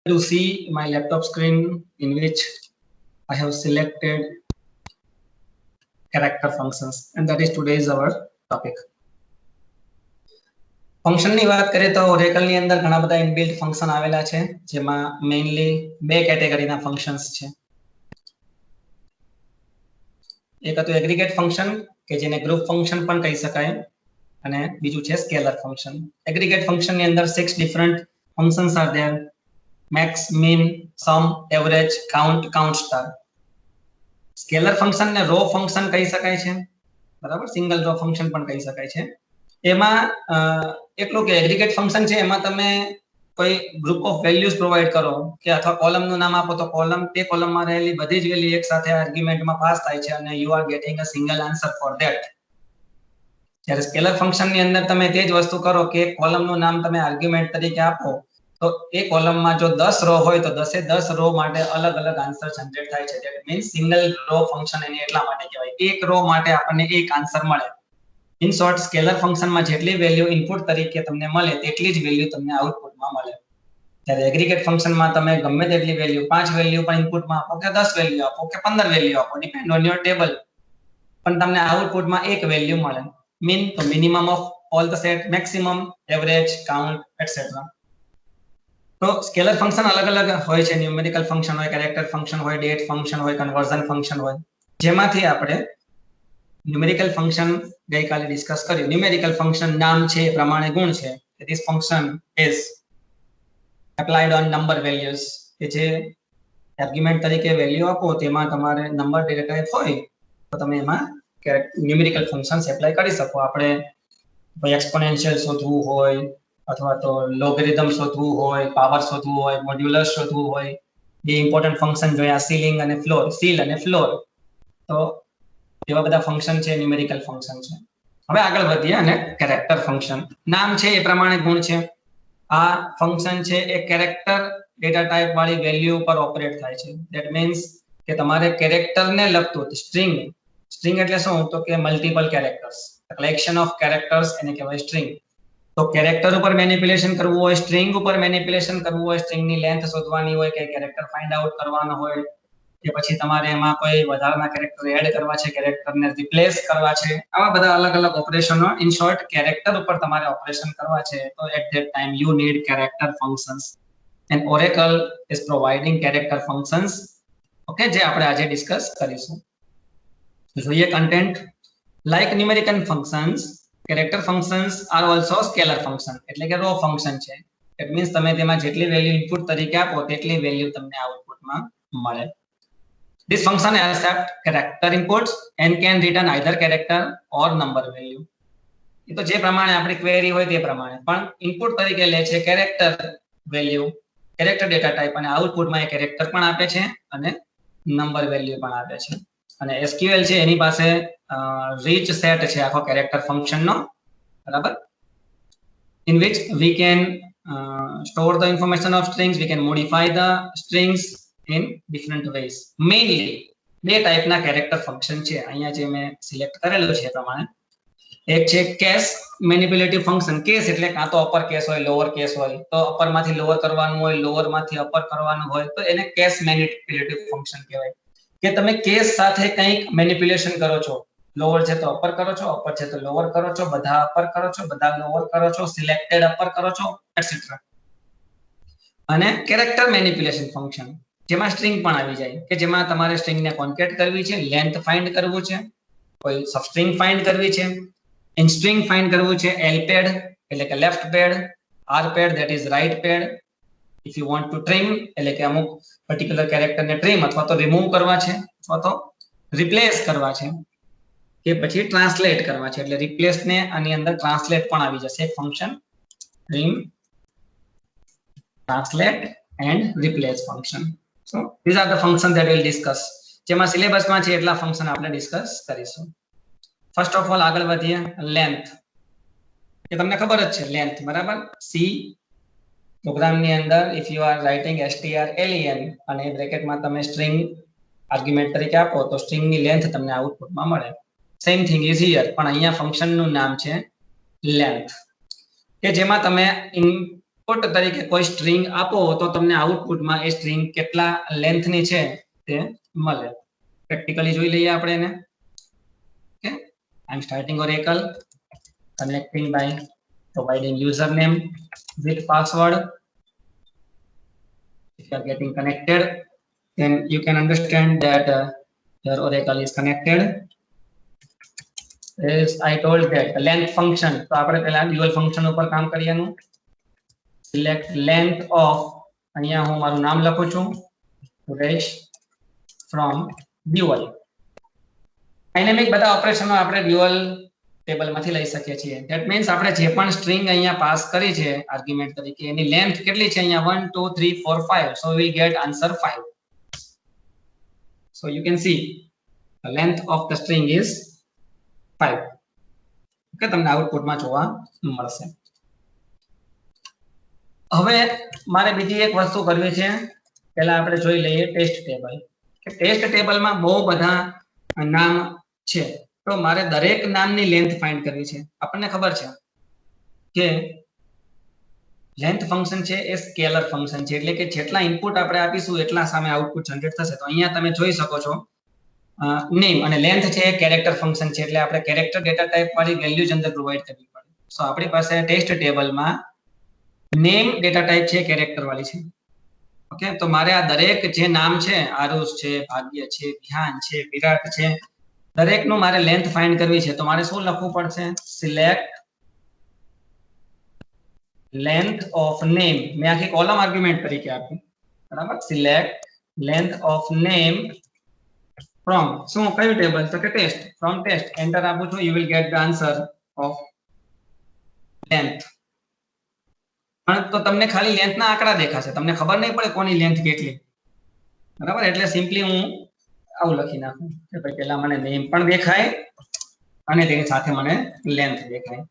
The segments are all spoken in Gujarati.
to see my laptop screen in which I have selected character functions, and that is today's our topic. Function ની વાત કરીએ તો ઓરેકલ ની અંદર ઘણા બધા ઇનબિલ્ટ ફંક્શન આવેલા છે, જેમાં મેઇનલી બે કેટેગરીના ફંક્શન્સ છે. એક હતું એગ્રીગેટ ફંક્શન કે જેને ગ્રુપ ફંક્શન પણ કહી શકાય, અને બીજું છે સ્કેલર ફંક્શન. એગ્રીગેટ ફંક્શન ની અંદર 6 different functions are there: max, min, sum, average, count, count star. Scalar function ને રો ફંક્શન કહી શકાય છે, બરાબર, સિંગલ રો ફંક્શન પણ કહી શકાય છે. એમાં એટલું કે એગ્રીગેટ ફંક્શન છે એમાં તમે કોઈ ગ્રુપ ઓફ વેલ્યુઝ પ્રોવાઈડ કરો કે અથવા કોલમનું નામ આપો તો કોલમ તે કોલમમાં રહેલી બધી જ વેલ્યુ એક સાથે આર્ગ્યુમેન્ટમાં પાસ થાય છે અને you are getting a single answer for that. જ્યારે સ્કેલર ફંક્શન ની અંદર તમે તે જ વસ્તુ કરો કે કોલમનું નામ તમે આર્ગ્યુમેન્ટ તરીકે આપો તો એ કોલમમાં જો 10 રો હોય તો 10 રો માટે અલગ અલગ આન્સર જનરેટ થાય છે. That means single row function એને એટલા માટે કહેવાય, એક રો માટે આપણને એક આન્સર મળે. ઇન શોર્ટ, સ્કેલર ફંક્શનમાં જેટલી વેલ્યુ ઇનપુટ તરીકે તમને મળે તેટલી જ વેલ્યુ તમને આઉટપુટમાં મળે. જ્યારે એગ્રીગેટ ફંક્શનમાં તમે ગમે તેટલી વેલ્યુ 5 વેલ્યુ પણ ઇનપુટમાં આપો કે 10 વેલ્યુ આપો કે 15 વેલ્યુ આપો, ડિપેન્ડ ઓન યોર ટેબલ, પણ તમને આઉટપુટમાં એક વેલ્યુ મળે. મીન તો minimum of all the set, maximum, average, count, etcetera. તો સ્કેલર ફંક્શન અલગ અલગ હોય છે. ન્યુમેરિકલ ફંક્શન હોય, કેરેક્ટર ફંક્શન હોય, ડેટ ફંક્શન હોય, કન્વર્ઝન ફંક્શન હોય. જેમાંથી આપણે ન્યુમેરિકલ ફંક્શન ગઈકાલે ડિસ્કસ કર્યું. ન્યુમેરિકલ ફંક્શન નામ છે એ પ્રમાણે ગુણ છે. This function is applied on number values, કે જે આર્ગ્યુમેન્ટ તરીકે વેલ્યુ આપો તેમાં તમારે નંબર ડેટા ટાઈપ હોય તો તમે એમાં ન્યુમેરિકલ ફંક્શન્સ એપ્લાય કરી શકો. આપણે એક્સપોનેન્શિયલ શોધવું હોય અથવા તો લોગેરિધમ શોધવું હોય, પાવર શોધવું હોય, મોડ્યુલસ શોધવું હોય, બે ઇમ્પોર્ટન્ટ ફંક્શન જોયા, સીલિંગ અને ફ્લોર, સીલ અને ફ્લોર, તો એવા બધા ફંક્શન છે, ન્યુમેરિકલ ફંક્શન છે. હવે આગળ વધીએ અને કેરેક્ટર ફંક્શન. નામ છે એ પ્રમાણે ગુણ છે. આ ફંક્શન છે એ કેરેક્ટર ડેટા ટાઈપ વાળી વેલ્યુ પર ઓપરેટ થાય છે. ધેટ મીન્સ કે તમારે કેરેક્ટરને લગતું સ્ટ્રિંગ, સ્ટ્રિંગ એટલે શું તો કે multiple characters, collection of characters એને કહેવાય સ્ટ્રિંગ. તો કેરેક્ટર ઉપર મેનિપ્યુલેશન કરવું હોય, સ્ટ્રિંગ ઉપર મેનિપ્યુલેશન કરવું હોય, સ્ટ્રિંગની લેન્થ શોધવાની હોય કે કેરેક્ટર ફાઇન્ડ આઉટ કરવાનો હોય કે પછી તમારે એમાં કોઈ વધારાના કેરેક્ટર એડ કરવા છે, કેરેક્ટરને રિપ્લેસ કરવા છે, આવા બધા અલગ અલગ ઓપરેશનો, ઇન શોર્ટ કેરેક્ટર ઉપર તમારે ઓપરેશન કરવા છે તો at that time you need character functions, and Oracle is providing character functions. Okay, જે આપણે આજે ડિસ્કસ કરીશું. જોઈએ content. Like numerical functions, character functions are also scalar function, એટલે કે રો ફંક્શન છે. ઇટ મીન્સ તમે તેમાં જેટલી વેલ્યુ ઇનપુટ તરીકે આપો તેટલી વેલ્યુ તમને આઉટપુટમાં મળે. This function accepts character inputs and can return either character or number value. એ તો જે પ્રમાણે આપણી ક્વેરી હોય તે પ્રમાણે, પણ ઇનપુટ તરીકે લે છે character value, character data type, અને આઉટપુટમાં એ કેરેક્ટર પણ આપે છે અને નંબર વેલ્યુ પણ આપે છે. અને SQL છે એની પાસે રીચ સેટ છે આખો કેરેક્ટર ફંક્શનનો, બરાબર, in which we can store the information of strings, we can modify the strings in different ways. Mainly બે ટાઈપના કેરેક્ટર ફંક્શન છે અહીંયા જે મેં સિલેક્ટ કરેલું છે એ પ્રમાણે. એક છે કેસ મેનિપ્યુલેટિવ ફંક્શન. કેસ એટલે કાં તો અપર કેસ હોય, લોઅર કેસ હોય, તો અપર માંથી લોઅર કરવાનું હોય, લોઅર માંથી અપર કરવાનું હોય તો એને કેસ મેનિપ્યુલેટિવ ફંક્શન કહેવાય. કે તમે કેસ સાથે કંઈક મેનિપ્યુલેશન કરો છો, લોઅર છે તો અપર કરો છો, અપર છે તો લોઅર કરો છો, બધા અપર કરો છો, બધા લોઅર કરો છો, સિલેક્ટેડ અપર કરો છો, એટસેટ્રા. અને કેરેક્ટર મેનિપ્યુલેશન ફંક્શન જેમાં સ્ટ્રિંગ પણ આવી જાય, કે જેમાં તમારે સ્ટ્રિંગને કોન્કેટ કરવી છે, લેન્થ ફાઇન્ડ કરવું છે, કોઈ સબસ્ટ્રિંગ ફાઇન્ડ કરવી છે, ઇન સ્ટ્રિંગ ફાઇન્ડ કરવું છે, એલ પેડ એટલે કે left pad, R pad that is right pad, if you want to trim એટલે કે અમુક પર્ટિક્યુલર કેરેક્ટરને ટ્રીમ અથવા તો રિમૂવ કરવા છે અથવા તો રિપ્લેસ કરવા છે, કે પછી ટ્રાન્સલેટ કરવા છે, એટલે રિપ્લેસ ને આની અંદર ટ્રાન્સલેટ પણ આવી જશે function, trim, translate and replace function. So these are the functions that we'll discuss. જેમાં સિલેબસમાં છે એટલા ફંક્શન આપણે ડિસ્કસ કરીશું. ફર્સ્ટ ઓફ ઓલ આગળ વધીએ. લેન્થ, એ તમને ખબર જ છે લેન્થ, બરાબર. સી પ્રોગ્રામની અંદર if you are writing strlen અને બ્રેકેટમાં તમે સ્ટ્રિંગ આર્ગ્યુમેન્ટ તરીકે આપો તો સ્ટ્રિંગની લેન્થ તમને આઉટપુટમાં મળે. સેમ થિંગ ઇઝ હિયર, પણ અહીંયા ફંક્શનનું નામ છે લેન્થ, કે જેમાં તમે ઇનપુટ તરીકે કોઈ સ્ટ્રિંગ આપો તો તમને આઉટપુટમાં એ સ્ટ્રિંગ કેટલા લેન્થની છે તે મળે. પ્રેક્ટિકલી જોઈ લઈએ આપણે એને. Okay, I am starting Oracle, connecting by providing username with password. If you are getting connected, then you can understand that your Oracle is connected. As I told that length function, તો આપણે પહેલા dual function ઉપર કામ કરીએનું. Select length of, અહીંયા હું મારું નામ લખું છું, Suresh from dual. ડાયનેમિક બધા ઓપરેશનો આપણે dual ટેબલ માંથી લઈ શકીએ છીએ. ધેટ મીન્સ આપણે જે પણ સ્ટ્રિંગ અહીંયા પાસ કરી છે આર્ગ્યુમેન્ટ તરીકે, એની લેન્થ કેટલી છે અહીંયા 1 2 3 4 5, so we get answer 5. So you can see the length of the string is 5. Okay, તમને આઉટપુટમાં જોવા મળશે. હવે મારે બીજી એક વસ્તુ કરવી છે. પહેલા આપણે જોઈ લઈએ ટેસ્ટ ટેબલ. કે ટેસ્ટ ટેબલમાં બહુ બધા નામ છે, તો મારે દરેક નામની લેન્થ ફાઇન્ડ કરવી છે. આપણને ખબર છે કે લેન્થ ફંક્શન છે એ સ્કેલર ફંક્શન છે, એટલે કે જેટલા ઇનપુટ આપણે આપીશું એટલા સામે આઉટપુટ જનરેટ થશે. તો અહીંયા તમે જોઈ શકો છો નેમ અને લેન્થ છે એ કેરેક્ટર ફંક્શન છે, એટલે આપણે કેરેક્ટર ડેટા ટાઈપ વાળી વેલ્યુ જ અંદર પ્રોવાઈડ કરવી પડે. સો આપણી પાસે ટેસ્ટ ટેબલમાં નેમ ડેટા ટાઈપ છે કેરેક્ટર વાળી છે. ઓકે, તો મારે આ દરેક જે નામ છે, આરુષ છે, ભાગ્ય છે, વિહાન છે, વિરાટ છે, દરેકનું મારે લેન્થ ફાઇન્ડ કરવી છે. તો મારે શું લખવું પડશે? Select length of name. મેં આખી કોલમ આર્ગ્યુમેન્ટ તરીકે આપી, બરાબર. Select length of name from શું, કયું ટેબલ? તો કે ટેસ્ટ. ફ્રોમ ટેસ્ટ એન્ટર આપું છું, you will get the answer of length. પણ તો તમને ખાલી લેન્થના આંકડા દેખાશે, તમને ખબર નહીં પડે કોની લેન્થ કેટલી, બરાબર. એટલે સિમ્પલી હું આવું લખી નાખું કે ભાઈ પહેલા મને નેમ પણ દેખાય અને તેની સાથે મને લેન્થ દેખાય.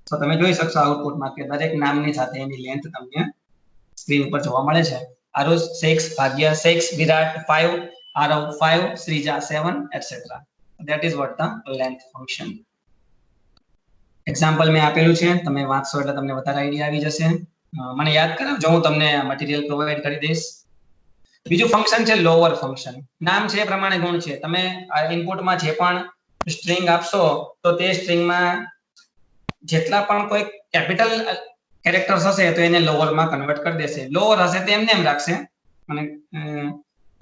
તો તમે જોઈ શકશો આઉટપુટમાં કે દરેક નામની સાથે એની લેન્થ તમને સ્ક્રીન ઉપર જોવા મળે છે. આરુષ 6, ભાગ્ય 6, વિરાટ 5, Aarav 5, Shreeja 7, etc. That is what the length function. Example મેં આપેલું છે, તમે વાંચશો એટલે તમને વધારે આઈડિયા આવી જશે. મને યાદ કરાવજો, હું તમને મટીરીયલ પ્રોવાઈડ કરી દઈશ. બીજું ફંક્શન છે લોઅર ફંક્શન. નામ છે એ પ્રમાણે ગુણ છે. તમે ઇનપુટમાં જે પણ સ્ટ્રિંગ આપશો તો તે સ્ટ્રિંગમાં જેટલા પણ કોઈ કેપિટલ કેરેક્ટર્સ હશે તો એને લોઅરમાં કન્વર્ટ કરી દેશે. લોઅર હશે તો એમને એમ રાખશે, અને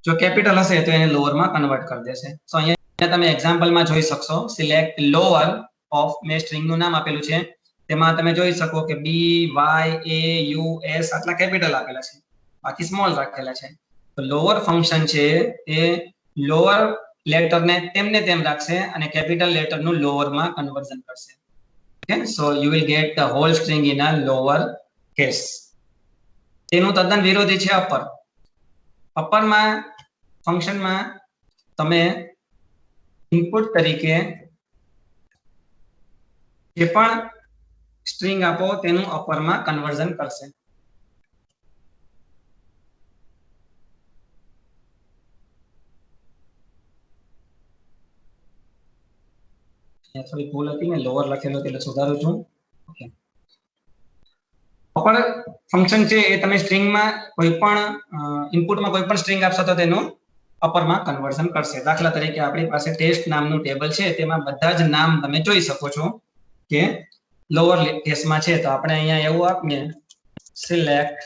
જો કેપિટલ હશે તો એને લોઅરમાં કન્વર્ટ કરી દેશે. સો અહીંયા તમે એક્ઝામ્પલમાં જોઈ શકશો, સિલેક્ટ લોઅર ઓફ, મેં સ્ટ્રિંગનું નામ આપેલું છે, તેમાં તમે જોઈ શકો કે બી, વાય, એ, યુ, એસ આટલા કેપિટલ આપેલા છે, બાકી સ્મોલ રાખેલા છે. તો લોઅર ફંક્શન છે એ લોઅર લેટરને તેમને તેમ રાખશે અને કેપિટલ લેટરનું લોઅરમાં કન્વર્ઝન કરશે. Okay, so you will get the whole string in a lower case. તેનું તદ્દન વિરોધી છે અપર. અપરમાં ફંક્શનમાં તમે ઇનપુટ તરીકે જે પણ સ્ટ્રિંગ આપો તેનું અપરમાં કન્વર્ઝન કરશે. થોડી ભૂલ હતી, મેં લોઅર લખેલો એટલે સુધારું છું. ઓકે, અપર ફંક્શન છે એ તમે સ્ટ્રિંગમાં કોઈ પણ ઇનપુટમાં કોઈ પણ સ્ટ્રિંગ આપશો તો તેનું અપરમાં કન્વર્ઝન કરશે. દાખલા તરીકે આપણી પાસે ટેસ્ટ નામનું ટેબલ છે, તેમાં બધા જ નામ તમે જોઈ શકો છો કે લોઅર કેસમાં છે. તો આપણે અહીંયા એવું આપીએ, સિલેક્ટ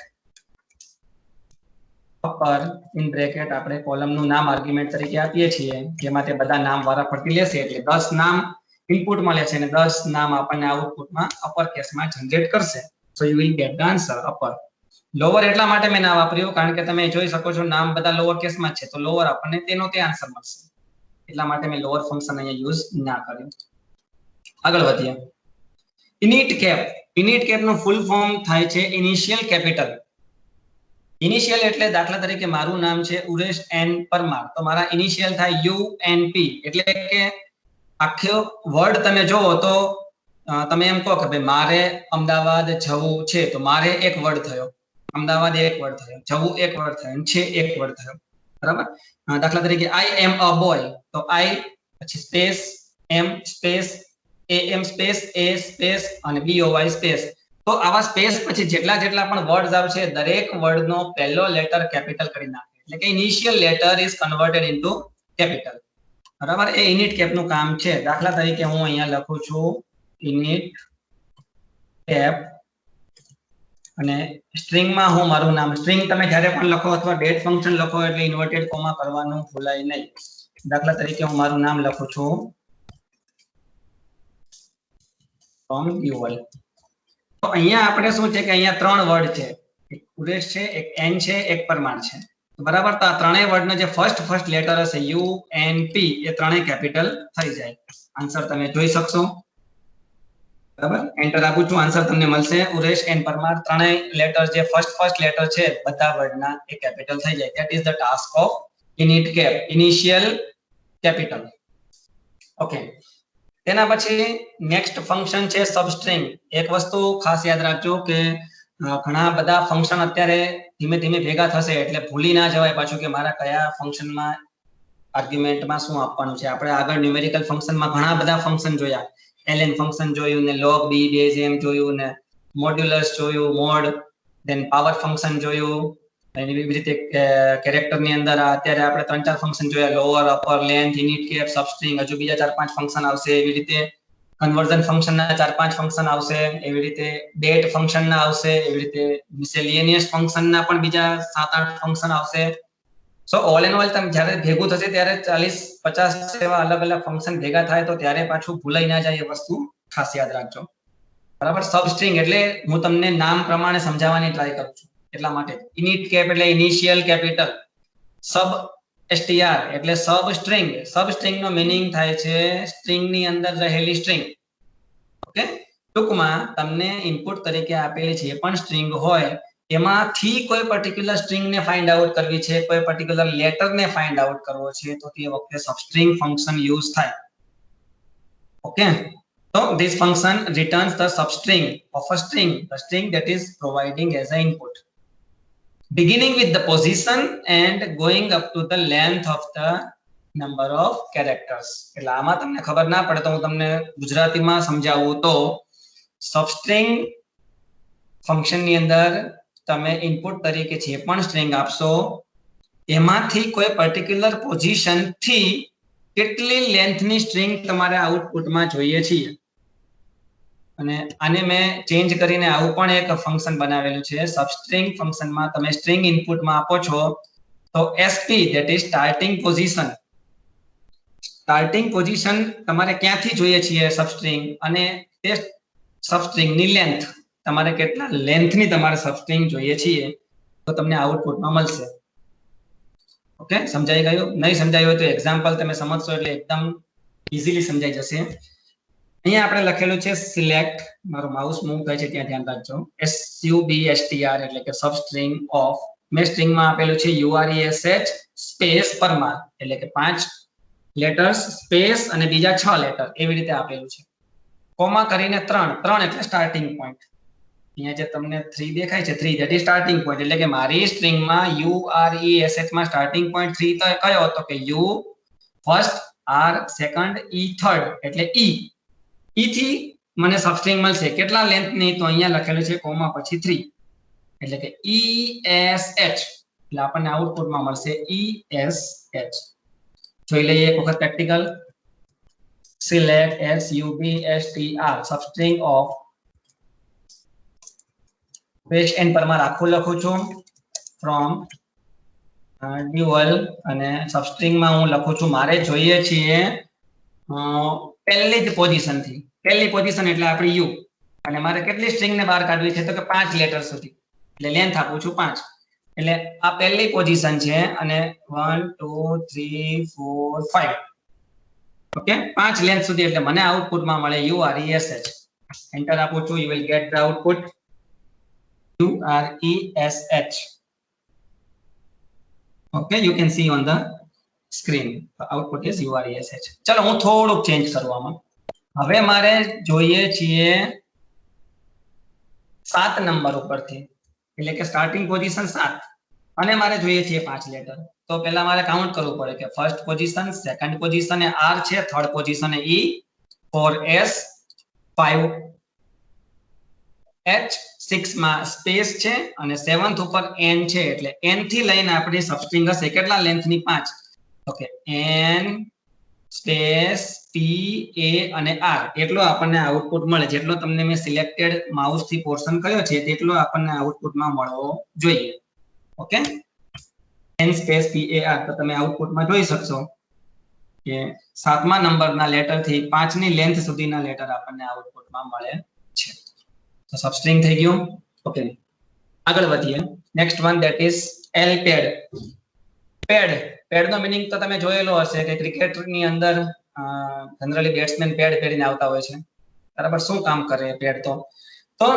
અપર ઇન બ્રેકેટ, આપણે કોલમનું નામ આર્ગ્યુમેન્ટ તરીકે આપીએ છીએ, જેમાં તે બધા નામ વારા ફરતી લેશે, એટલે 10 નામ ઇનપુટમાં લેશે અને 10 નામ આપણને આઉટપુટમાં અપર કેસમાં જનરેટ કરશે. સો you will get the answer upper. Lower એટલા માટે મેં નામ વાપર્યું કારણ કે તમે જોઈ શકો છો નામ બધા લોઅર કેસમાં છે, તો લોઅર આપણને તેનો તે આન્સર મળશે, એટલા માટે મેં લોઅર ફંક્શન અહીંયા યુઝ ના કર્યું. આગળ વધીએ. Init cap. ઇનિટ કેપનું ફૂલ ફોર્મ થાય છે ઇનિશિયલ કેપિટલ. ઇનિશિયલ એટલે દાખલા તરીકે મારું નામ છે ઉરેશ એન પરમાર, તો મારા ઇનિશિયલ થાય UNP, એટલે કે આખો વર્ડ તમે જોવો તો તમે એમ કહો કે ભાઈ મારે અમદાવાદ જવું છે, તો મારે એક વર્ડ થયો, અમદાવાદ એક વર્ડ થયો, જવું એક વર્ડ થયો, છે એક વર્ડ થયો, બરાબર. દાખલા તરીકે આઈ એમ અ બોય, તો આઈ પછી space M space AM space A space અને BOY સ્પેસ, તો આવા સ્પેસ પછી જેટલા જેટલા પણ વર્ડ્સ આવશે દરેક વર્ડનો પહેલો લેટર કેપિટલ કરી નાખે એટલે કે initial letter is converted into capital બરાબર એ ઇનિટ કેપ નું કામ છે દાખલા તરીકે હું અહીંયા લખું છું ઇનિટ કેપ અને સ્ટ્રિંગ માં હું મારું નામ સ્ટ્રિંગ તમે જ્યારે પણ લખો અથવા ડેટ ફંક્શન લખો એટલે ઇન્વર્ટેડ કોમા કરવાનું ભૂલાય નહીં દાખલા તરીકે હું મારું નામ લખું છું ફ્રોમ યુવલ તો અહીંયા આપણે શું છે કે અહીંયા ત્રણ વર્ડ છે એક ઉરેશ છે એક એન છે એક પરમાર છે બરાબર તો આ ત્રણેય વર્ડ નો જે ફર્સ્ટ લેટર હશે યુ એન પી એ ત્રણેય કેપિટલ થઈ જાય આન્સર તમે જોઈ શકશો બરાબર એન્ટર આપું છું આન્સર તમને મળશે ઉરેશ એન પરમાર ત્રણેય લેટર જે ફર્સ્ટ લેટર છે બધા વર્ડના એ કેપિટલ થઈ જાય that is the task of initcap initial capital okay તેના પછી નેક્સ્ટ ફંક્શન છે સબસ્ટ્રિંગ એક વસ્તુ ખાસ યાદ રાખજો કે ઘણા બધા ફંક્શન અત્યારે ધીમે ધીમે ભેગા થશે એટલે ભૂલી ના જવાય પાછું કે મારા કયા ફંક્શનમાં આર્ગ્યુમેન્ટમાં શું આપવાનું છે આપણે આગળ ન્યુમેરિકલ ફંક્શનમાં ઘણા બધા ફંક્શન જોયા ln ફંક્શન જોયું ને log b base m જોયું ને મોડ્યુલસ જોયું મોડ ધેન પાવર ફંક્શન જોયું અને એવી રીતે કેરેક્ટર ની અંદર અત્યારે આપણે ત્રણ ચાર ફંક્શન જોયા lower upper length initcap substring હજુ બીજા ચાર પાંચ ફંક્શન આવશે એવી રીતે કન્વર્ઝન ફંક્શન ના ચાર પાંચ ફંક્શન આવશે એવી રીતે ડેટ ફંક્શન ના આવશે એવી રીતે મિસેલિનિયસ ફંક્શન ના પણ બીજા 7-8 ફંક્શન આવશે સો ઓલ એન્ડ ઓલ તમે જ્યારે ભેગું થશે ત્યારે 40-50 એવા અલગ અલગ ફંક્શન ભેગા થાય તો ત્યારે પાછું ભૂલાઈ ના જાય એ વસ્તુ ખાસ યાદ રાખજો બરાબર સબસ્ટ્રિંગ એટલે હું તમને નામ પ્રમાણે સમજાવવાની ટ્રાય કરું છું એટલા માટે ઇનિટ કેપ એટલે ઇનિશિયલ કેપિટલ સબ str એટલે સબસ્ટ્રિંગ નો મીનિંગ થાય છે સ્ટ્રિંગ ની અંદર રહેલી સ્ટ્રિંગ ઓકે ટૂંકમાં તમને ઇનપુટ તરીકે આપેલી છે પણ સ્ટ્રિંગ હોય એમાંથી કોઈ પર્ટિક્યુલર સ્ટ્રિંગ ને ફાઇન્ડ આઉટ કરવી છે કોઈ પર્ટિક્યુલર લેટર ને ફાઇન્ડ આઉટ કરવો છે તો તે વખતે સબસ્ટ્રિંગ ફંક્શન યુઝ થાય okay so this function returns the substring of a string the string that is providing as an input beginning with the position and going up to the length of the number of characters એટલે આમાં તમને ખબર ના પડે તો હું તમને ગુજરાતીમાં સમજાવું તો સબસ્ટ્રિંગ ફંક્શન ની અંદર તમે ઇનપુટ તરીકે જે પણ સ્ટ્રિંગ આપશો એમાંથી કોઈ પર્ટિક્યુલર પોઝિશન થી કેટલી લેન્થની સ્ટ્રિંગ તમારે આઉટપુટમાં જોઈએ છે અને આને મેં ચેન્જ કરીને આવું પણ એક ફંક્શન બનાવેલું છે સબસ્ટ્રિંગ ફંક્શનમાં તમે સ્ટ્રિંગ ઇનપુટમાં આપો છો તો SP that is starting position તમારે ક્યાંથી જોઈએ છે સબસ્ટ્રિંગ અને તે સબસ્ટ્રિંગની લેન્થ તમારે કેટલા લેન્થની તમારે સબસ્ટ્રિંગ જોઈએ છે તો તમને આઉટપુટમાં મળશે ઓકે સમજાઈ ગયું નહીં સમજાયું હોય તો એક્ઝામ્પલ તમે સમજશો એટલે એકદમ ઈઝીલી સમજાઈ જશે અહીંયા આપણે લખેલું છે સિલેક્ટ મારો માઉસ મૂવ થાય છે ત્યાં ધ્યાન રાખજો SUBSTR એટલે કે સબસ્ટ્રિંગ ઓફ મેં સ્ટ્રિંગમાં આપેલું છે URESH સ્પેસ પરમાર એટલે કે 5 લેટર્સ સ્પેસ અને બીજા 6 લેટર એવી રીતે આપેલું છે કોમા કરીને 3 એટલે સ્ટાર્ટિંગ પોઈન્ટ અહીંયા જે તમને 3 દેખાય છે 3 ધેટ ઇઝ સ્ટાર્ટિંગ પોઈન્ટ એટલે કે મારી સ્ટ્રિંગમાં URESH માં સ્ટાર્ટિંગ પોઈન્ટ 3 તો કયો હતો કે U first R second E third એટલે E થી મને સબસ્ટ્રિંગ મળશે કેટલા લેન્થ ની તો અહીંયા લખેલું છે કોમા પછી 3 એટલે કે ESH એટલે આપણને આઉટપુટમાં મળશે ESH જોઈ લઈએ એક વખત practical select SUBSTR substring of paste and Parmar આખું લખું છું from dual અને સબસ્ટ્રિંગમાં હું લખું છું મારે જોઈએ છીએ પહેલી જ પોઝિશન થી પહેલી પોઝિશન એટલે આપણી U અને મારે કેટલી સ્ટ્રિંગ ને બહાર કાઢવી છે તો કે 5 લેટર સુધી એટલે લેન્થ આપું છું 5 એટલે આ પહેલી પોઝિશન છે અને 1 2 3 4 5 ઓકે 5 લેન્થ સુધી એટલે મને આઉટપુટમાં મળે URESH એન્ટર આપું છું you will get the output URESH okay you can see on the screen the output is URESH ચલો હું થોડુંક ચેન્જ કરું આમાં હવે મારે જોઈએ છીએ 7 નંબર ઉપરથી એટલે કે સ્ટાર્ટિંગ પોઝિશન 7 અને મારે જોઈએ છે 5 લેટર તો પહેલા મારે કાઉન્ટ કરવું પડે કે ફર્સ્ટ પોઝિશન સેકન્ડ પોઝિશન એ R છે થર્ડ પોઝિશન એ E 4 S 5 h6 માં સ્પેસ છે અને 7th ઉપર n છે એટલે n થી લઈને આપણી સબસ્ટ્રિંગ હશે કેટલા લેન્થની 5 okay n space p a અને r એટલો આપણને આઉટપુટ મળે જેટલો તમને મેં સિલેક્ટેડ માઉસ થી પોર્શન કર્યો છે તેટલો આપણને આઉટપુટમાં મળવો જોઈએ okay n space p a r તો તમે આઉટપુટમાં જોઈ શકશો કે 7મા નંબરના લેટર થી 5 ની લેન્થ સુધીના લેટર આપણને આઉટપુટમાં મળે છે તો સબસ્ટ્રિંગ થઈ ગયું ઓકે આગળ વધીએ next one that is l pad નો મીનિંગ તો તમે જોયેલો હશે કે ક્રિકેટની અંદર જનરલી બેટ્સમેન પેડ પહેરીને આવતા હોય છે બરાબર શું કામ કરે પેડ તો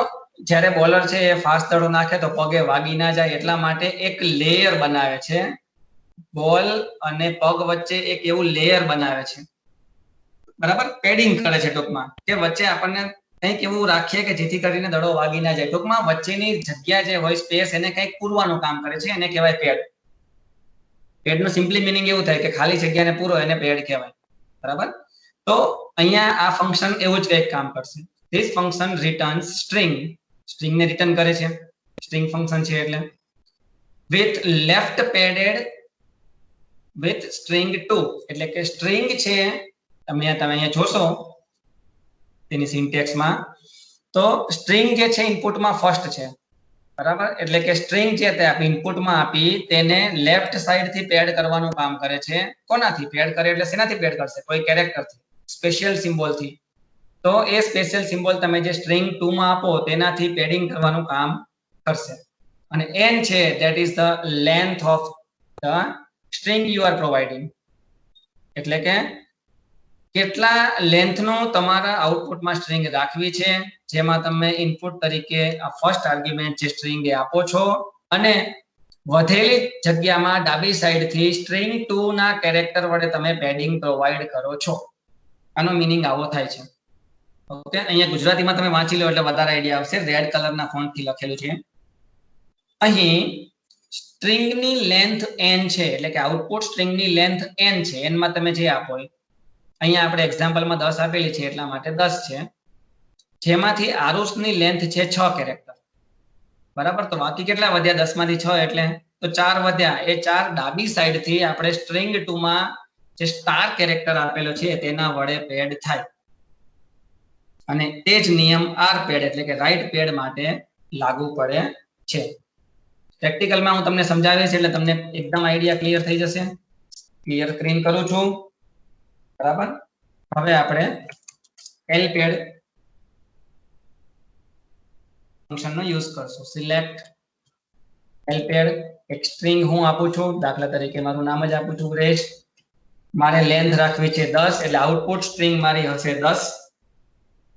જ્યારે બોલર છે એ ફાસ્ટ દડો નાખે તો પગે વાગી ના જાય એટલા માટે એક લેયર બનાવે છે બોલ અને પગ વચ્ચે એક એવું લેયર બનાવે છે બરાબર પેડિંગ કરે છે ટૂંકમાં કે વચ્ચે આપણને કંઈક એવું રાખીએ કે જેથી કરીને દડો વાગી ના જાય ટૂંકમાં વચ્ચેની જગ્યા જે હોય સ્પેસ એને કંઈક પૂરવાનું કામ કરે છે એને કહેવાય પેડ નું સિમ્પલી મીનિંગ એવું થાય કે ખાલી જગ્યાને પૂરો એને પેડ કહેવાય બરાબર તો અહીંયા આ ફંક્શન એવું જ કંઈક કામ કરશે ધીસ ફંક્શન રિટર્ન્સ સ્ટ્રિંગ ને રિટર્ન કરે છે સ્ટ્રિંગ ફંક્શન છે એટલે with left padded with string 2 એટલે કે સ્ટ્રિંગ છે તમે અહીંયા જોશો તેની સિન્ટેક્સમાં તો સ્ટ્રિંગ જે છે ઇનપુટમાં ફર્સ્ટ છે બરાબર એટલે કે સ્ટ્રિંગ જે તે આપણે ઇનપુટમાં આપી તેને લેફ્ટ સાઈડ થી પેડ કરવાનું કામ કરે છે કોનાથી પેડ કરે એટલે શેનાથી પેડ કરશે કોઈ કેરેક્ટરથી સ્પેશિયલ સિમ્બોલ થી તો એ સ્પેશિયલ સિમ્બોલ તમે જે સ્ટ્રિંગ 2 માં આપો તેનાથી પેડિંગ કરવાનું કામ કરશે અને n છે that is the length of the string you are providing એટલે કે કેટલા લેન્થનું તમારા આઉટપુટમાં સ્ટ્રિંગ રાખવી છે જેમાં તમે ઇનપુટ તરીકે આ ફર્સ્ટ આર્ગ્યુમેન્ટ જે સ્ટ્રિંગ એ આપો છો અને વધેલી જગ્યામાં ડાબી સાઈડ થી સ્ટ્રિંગ 2 ના કેરેક્ટર વડે તમે પેડિંગ પ્રોવાઈડ કરો છો આનો મીનિંગ આવો થાય છે ઓકે અહીંયા ગુજરાતીમાં તમે વાંચી લો એટલે વધારે આઈડિયા આવશે રેડ કલરના ફોન્ટ થી લખેલું છે અહીં સ્ટ્રિંગની લેન્થ n છે એટલે કે આઉટપુટ સ્ટ્રિંગની લેન્થ n છે n માં તમે જે આપો અહીંયા આપણે એક્ઝામ્પલમાં 10 આપેલી છે એટલા માટે 10 છે જેમાંથી આરુષની લેન્થ છે 6 કેરેક્ટર બરાબર તો બાકી કેટલા વધ્યા 10 માંથી 6 એટલે તો 4 વધ્યા એ 4 ડાબી સાઈડ થી આપણે સ્ટ્રિંગ 2 માં જે સ્ટાર કેરેક્ટર આપેલો છે તેના વડે પેડ થાય અને તે જ નિયમ આર પેડ એટલે કે રાઈટ પેડ માટે લાગુ પડે છે પ્રેક્ટિકલમાં હું તમને સમજાવીશ એટલે તમને એકદમ આઈડિયા ક્લિયર થઈ જશે ક્લિયર સ્ક્રીન કરું છું બરાબર હવે આપણે l પેડ ફંક્શનનો યુઝ કરશું સિલેક્ટ l પેડ એક સ્ટ્રિંગ હું આપું છું દાખલા તરીકે મારું નામ જ આપું છું રેશ મારે લેન્થ રાખવી છે 10 એટલે આઉટપુટ સ્ટ્રિંગ મારી હશે 10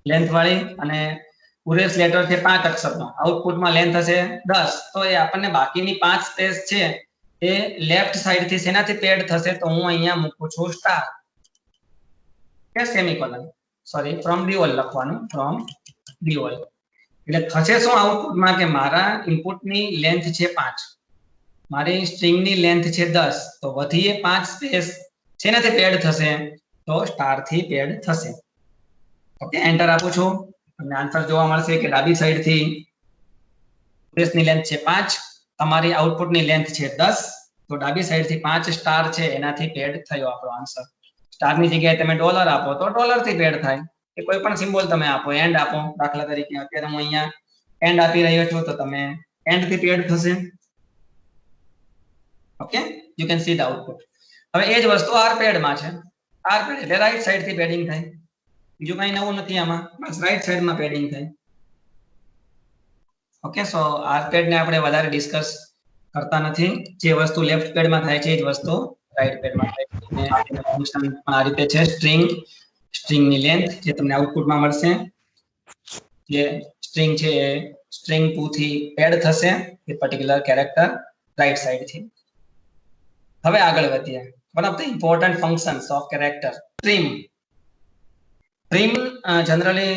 લેન્થ વાળી અને ઉરેશ લેટર છે 5 અક્ષરનો આઉટપુટમાં લેન્થ હશે 10 તો એ આપણને બાકીની 5 સ્પેસ છે એ લેફ્ટ સાઈડ થી શેનાથી પેડ થશે તો હું અહીંયા મૂકું છું સ્ટાર કે સેમીકોલન સોરી ફ્રોમ ડીઓલ લખવાનું ફ્રોમ ડીઓલ એટલે થશે શું આઉટપુટમાં કે મારા ઇનપુટની લેન્થ છે 5 મારી સ્ટ્રિંગની લેન્થ છે 10 તો વધીએ 5 સ્પેસ શેનાથી પેડ થશે તો સ્ટાર થી પેડ થશે ઓકે એન્ટર આપું છું તમને આન્સર જોવા મળશે કે ડાબી સાઈડ થી સ્પેસની લેન્થ છે 5 તમારી આઉટપુટની લેન્થ છે 10 તો ડાબી સાઈડ થી 5 સ્ટાર છે એનાથી પેડ થયો આપણો આન્સર સ્ટાર ની જગ્યાએ તમે ડોલર આપો તો ડોલર થી પેડ થાય કે કોઈ પણ સિમ્બોલ તમે આપો એન્ડ આપો દાખલા તરીકે અત્યારે હું અહીંયા એન્ડ આપી રહ્યો છું તો તમે એન્ડ થી પેડ થશે okay you can see the output હવે એ જ વસ્તુ આર પેડ માં છે આર પેડ એટલે રાઈટ સાઈડ થી પેડિંગ થાય બીજું કઈ નવું નથી આમાં બસ રાઈટ સાઈડ માં પેડિંગ થાય ઓકે સો આર પેડ ને આપણે વધારે ડિસ્કસ કરતા નથી જે વસ્તુ લેફ્ટ પેડ માં થાય છે એ જ વસ્તુ રાઈટ પેડ માં થાય છે અને ફંક્શન આ રીતે છે સ્ટ્રિંગ ની લેન્થ જે તમને આઉટપુટ માં મળશે જે સ્ટ્રિંગ છે એ સ્ટ્રિંગ 2 થી પેડ થશે એ પર્ટિક્યુલર કેરેક્ટર રાઈટ સાઈડ થી હવે આગળ વધીએ one of the important functions of character trim generally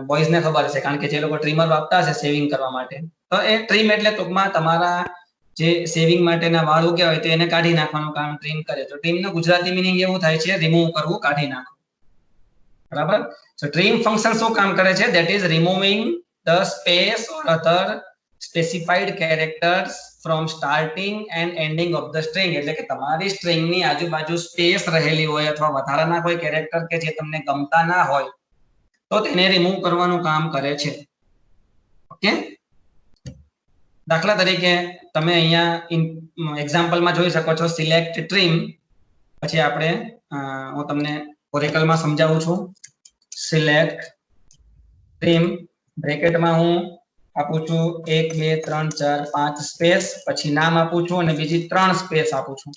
boys ને ખબર છે કારણ કે જે લોકો ટ્રીમર વાપરતા હશે શેવિંગ કરવા માટે તો એ ટ્રીમ એટલે ટૂંકમાં તમારા જે શેવિંગ માટેના વાળ ઉગ્યા હોય તો એને કાઢી નાખવાનું કામ ટ્રીમ કરે તો ટ્રીમ નું ગુજરાતી મીનિંગ એવું થાય છે રિમૂવ કરવું કાઢી નાખવું બરાબર સો ટ્રીમ ફંક્શન શું કામ કરે છે that is removing the space or other specified characters from starting and ending of the string. એટલે કે તમારી સ્ટ્રિંગ ની આજુબાજુ સ્પેસ રહેલી હોય અથવા વધારાના કોઈ કેરેક્ટર કે જે તમને ગમતા ના હોય તો તેને રિમૂવ કરવાનું કામ કરે છે. ઓકે, દાખલા તરીકે તમે અહીંયા એક્ઝામ્પલમાં જોઈ શકો છો સિલેક્ટ ટ્રીમ. પછી આપણે હું તમને ઓરેકલમાં સમજાવું છું. સિલેક્ટ ટ્રીમ બ્રેકેટમાં હું આપું છું 1 2 3 4 5 સ્પેસ, પછી નામ આપું છું અને બીજી 3 સ્પેસ આપું છું.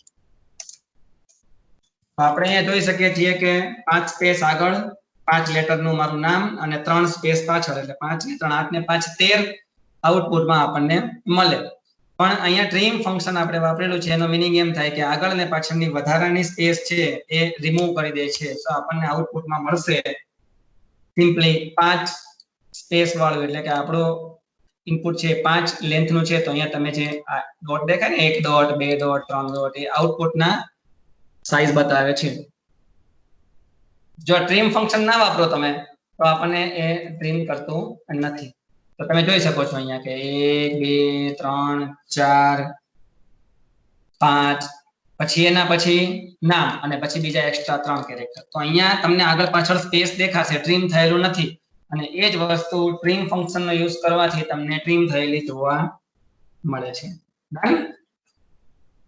આપણે અહીંયા જોઈ શકીએ છીએ કે 5 સ્પેસ આગળ 5 લેટર નું મારું નામ અને 3 સ્પેસ પાછળ, એટલે 5 ને 3 8 ને 5 13 આઉટપુટમાં આપણને મળે. પણ અહીંયા ટ્રીમ ફંક્શન આપણે વાપરેલું છે એનો મીનિંગ એમ થાય કે આગળ ને પાછળની વધારાની સ્પેસ છે એ રિમૂવ કરી દે છે. તો આપણને આઉટપુટમાં મળશે સિમ્પલી 5 સ્પેસ વાળું, એટલે કે આપણો ઇનપુટ છે 5 લેન્થ નું છે. તો અહીંયા તમે જે ડોટ દેખાય ને 1 ડોટ 2 ડોટ 3 ડોટ એ આઉટપુટના સાઈઝ બતાવે છે. જો ટ્રીમ ફંક્શન ના વાપરો તમે તો આપણને એ ટ્રીમ કરતું નથી. તો તમે જોઈ શકો છો અહીંયા કે 1 2 3 4 5 પછી એના પછી નામ અને પછી બીજા એક્સ્ટ્રા 3 કેરેક્ટર. તો અહીંયા તમને આગળ પાછળ સ્પેસ દેખાશે, ટ્રીમ થયેલું નથી. અને એ જ વસ્તુ ટ્રીમ ફંક્શનનો યુઝ કરવાથી તમને ટ્રીમ થયેલી જોવા મળે છે.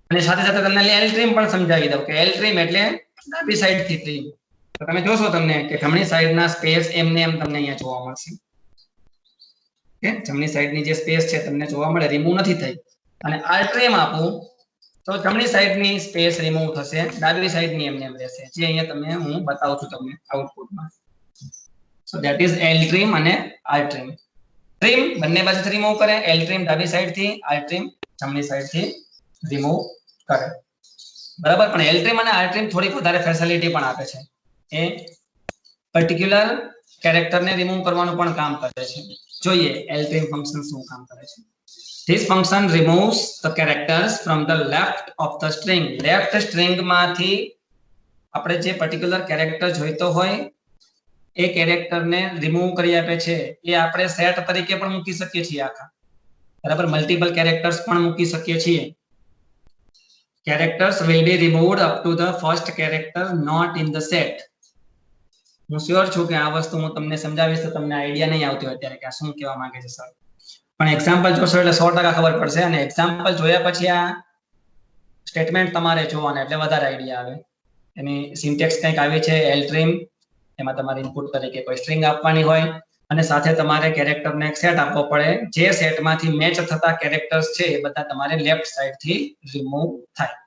અને સાથે સાથે તમને એલ ટ્રીમ પણ સમજાવી દઉં કે એલ ટ્રીમ એટલે ડાબી સાઈડ થી ટ્રીમ. તો તમે જોશો તમને કે જમણી સાઈડના સ્પેસ એમને એમ તમને અહીંયા જોવા મળશે. કે જમણી સાઈડની જે સ્પેસ છે તમને જોવા મળે, રિમૂવ નથી થઈ. અને આર ટ્રીમ આપું તો જમણી સાઈડની સ્પેસ રિમૂવ થશે, ડાબી સાઈડની એમને એમ રહેશે, જે અહીંયા તમને હું બતાવું છું તમને આઉટપુટમાં. So that is L trim અને આર ટ્રીમ. ટ્રીમ બંને બાજુથી રિમૂવ કરે, એલ ટ્રીમ ડાબી સાઈડથી, આર ટ્રીમ જમણી સાઈડથી રિમૂવ કરે. બરાબર, પણ એલ ટ્રીમ અને આર ટ્રીમ થોડીક વધારે ફેસિલિટી પણ આપે છે. એ પર્ટિક્યુલર કેરેક્ટરને રિમૂવ કરવાનું પણ કામ કરે છે. જોઈએ એલ ટ્રીમ ફંક્શન શું કામ કરે છે. This function removes the characters from the left of the string. Left string માંથી આપણે જે પર્ટિક્યુલર કેરેક્ટર જોઈતો હોય એ કેરેક્ટરને રિમૂવ કરી આપે છે. એ આપણે સેટ તરીકે પણ મૂકી શકીએ છીએ આખા. બરાબર, મલ્ટિપલ કેરેક્ટર્સ પણ મૂકી શકીએ છીએ. Characters will be removed up to the first character not in the set. હું શ્યોર છું કે આ વસ્તુ હું તમને સમજાવીશ તો તમને આઈડિયા નહીં આવતી હોય અત્યારે કે આ શું કહેવા માંગે છે સર. પણ એક્ઝામ્પલ જોશો એટલે 100% ખબર પડશે. અને એક્ઝામ્પલ જોયા પછી આ સ્ટેટમેન્ટ તમારે જોવાના એટલે વધારે આઈડિયા આવે. એની સિન્ટેક્સ કંઈક આવી છે એલ ટ્રીમ. એમાં તમારે ઇનપુટ તરીકે કોઈ સ્ટ્રિંગ આપવાની હોય અને સાથે તમારે કેરેક્ટરને એક સેટ આપવો પડે. જે સેટમાંથી મેચ થતા કેરેક્ટર્સ છે એ બધા તમારે લેફ્ટ સાઈડથી રિમૂવ થાય.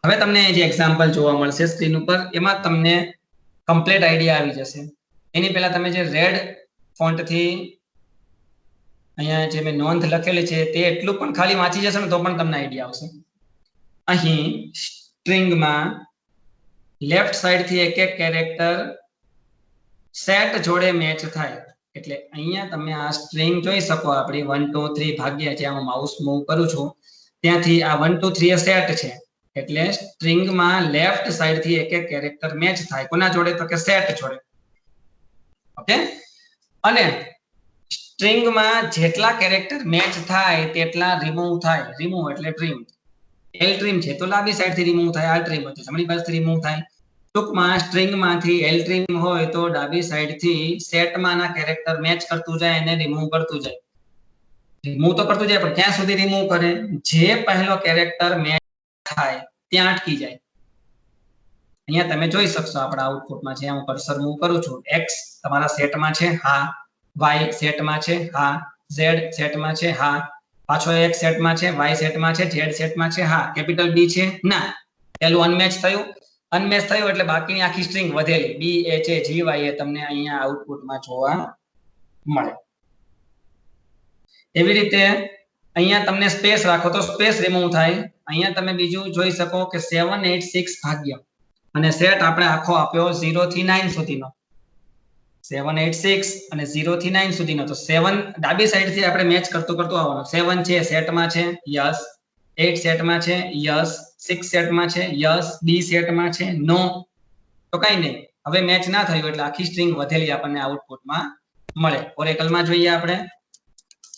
હવે તમને જે એક્ઝામ્પલ જોવા મળશે સ્ક્રીન ઉપર એમાં તમને કમ્પ્લીટ આઈડિયા આવી જશે. એની પહેલા તમે જે રેડ ફોન્ટથી અહીંયા જે મેં નોંધ લખેલી છે તે એટલું પણ ખાલી વાંચી જશો ને તો પણ તમને આઈડિયા આવશે. અહીં સ્ટ્રિંગમાં લેફ્ટ સાઈડથી એક એક કેરેક્ટર સેટ જોડે મેચ થાય. એટલે અહીંયા તમે આ સ્ટ્રિંગ જોઈ શકો આપણી 1 2 3 ભાગ્યા જ્યાં હું માઉસ મૂવ કરું છું ત્યાંથી આ 1 2 3 એ સેટ છે. એટલે સ્ટ્રિંગમાં લેફ્ટ સાઈડથી એક એક કેરેક્ટર મેચ થાય. કોના જોડે? તો કે સેટ જોડે. ઓકે, અને સ્ટ્રિંગમાં જેટલા કેરેક્ટર મેચ થાય તેટલા રિમૂવ થાય. રિમૂવ એટલે ટ્રીમ. એલ ટ્રીમ છે તો ડાબી સાઈડથી રિમૂવ થાય, આર ટ્રીમ હોય તો જમણી બાજુથી રિમૂવ થાય. ટૂંકમાં સ્ટ્રિંગમાંથી એલ ટ્રીમ હોય તો ડાબી સાઈડથી સેટમાંના કેરેક્ટર મેચ કરતું જાય અને રિમૂવ કરતું જાય. રિમૂવ તો કરતું જાય પણ ક્યાં સુધી રિમૂવ કરે? જે પહેલો કેરેક્ટર મેચ થાય ત્યાં અટકી જાય. અહીંયા તમે જોઈ શકશો આપણા આઉટપુટમાં જ્યાં હું કર્સર મૂવ કરું છું, x તમારા સેટમાં છે, હા. y સેટમાં છે, હા. z સેટમાં છે, હા. પાછો x સેટમાં છે, y સેટમાં છે, z સેટમાં છે, હા. કેપિટલ B છે, ના. પેલું અનમેચ થયું. અનમેચ થયું એટલે બાકીની આખી સ્ટ્રિંગ વધેલી b h a g y એ તમને અહીંયા આઉટપુટમાં જોવા મળે. એવી રીતે અહીંયા તમને સ્પેસ રાખો તો સ્પેસ રિમૂવ થાય. અહીંયા તમે બીજું જોઈ શકો કે 786 ભાગ્ય અને સેટ આપણે આખો આપ્યો 0 થી 9 સુધીનો. 786 અને 0 થી 9 સુધીનો. તો 7 ડાબી સાઈડથી આપણે મેચ કરતું આવવાનું. 7 છે સેટમાં છે, યસ. 8 સેટમાં છે, યસ. 6 સેટમાં છે, યસ. B સેટમાં છે, નો. તો કઈ નહીં. હવે મેચ ના થયું એટલે આખી સ્ટ્રિંગ વધેલી આપણને આઉટપુટમાં મળે. ઓરેકલ માં જોઈએ આપણે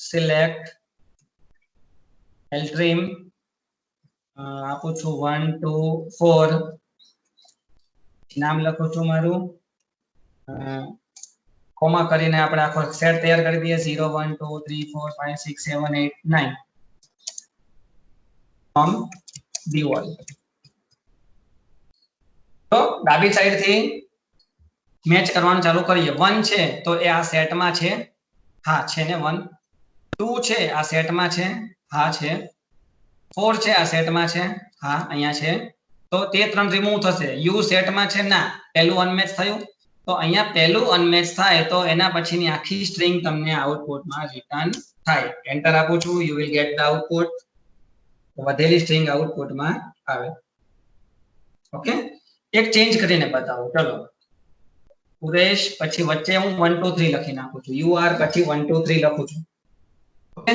સિલેક્ટ એલ્ટ્રીમ આપું છું 1 2 4 નામ લખું છું મારું કોમા કરીને આપણે આખો સેટ તૈયાર કરી દઈએ 0 1 2 3 4 5 6 7 8 9 ફ્રોમ દીવલ. તો ડાબી સાઈડ થી મેચ કરવાનું ચાલુ કરીએ. 1 છે તો એ આ સેટમાં છે, હા છે ને 1. 2 છે આ સેટમાં છે, હા છે. 4 છે આ સેટમાં છે, હા અહીંયા છે. તો તે 3 રિમૂવ થશે. યુ સેટમાં છે ના, પહેલું અનમેચ થયું. તો અહીંયા પહેલું અનમેચ થાય તો એના પછીની આખી સ્ટ્રિંગ તમને આઉટપુટમાં રિટર્ન થાય. એન્ટર આપું છું, you will get the output. વધેલી સ્ટ્રિંગ આઉટપુટમાં આવે. ઓકે, એક ચેન્જ કરીને બતાવું. ચલો સુરેશ પછી વચ્ચે હું 1 2 3 લખી નાખું છું. યુ આર પછી 1 2 3 લખું છું. ઓકે,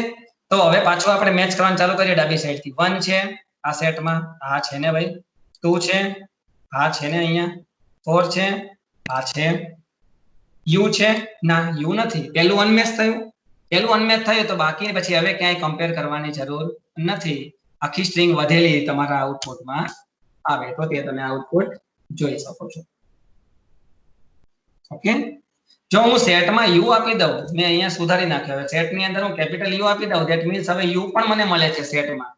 તો હવે પાછું આપણે મેચ કરવાનું ચાલુ કરીએ ડાબી સાઈડ થી. 1 છે આ સેટમાં, હા છે ને ભાઈ. 2 છે, હા છે ને અહીંયા. 4 છે, હા છે. યુ છે ના, યુ નથી. પહેલું અનમેચ થયું. પહેલું અનમેચ થયું તો બાકી પછી હવે ક્યાંય કમ્પેર કરવાની જરૂર નથી. આખી સ્ટ્રિંગ વધેલી તમારા આઉટપુટમાં આવે તો તે તમે આઉટપુટ જોઈ શકો છો. ઓકે, જો હું સેટમાં યુ આપી દઉં, મેં અહીંયા સુધારી નાખ્યો. હવે સેટની અંદર હું કેપિટલ યુ આપી દઉં, ધેટ મીન્સ હવે યુ પણ મને મળે છે સેટમાં.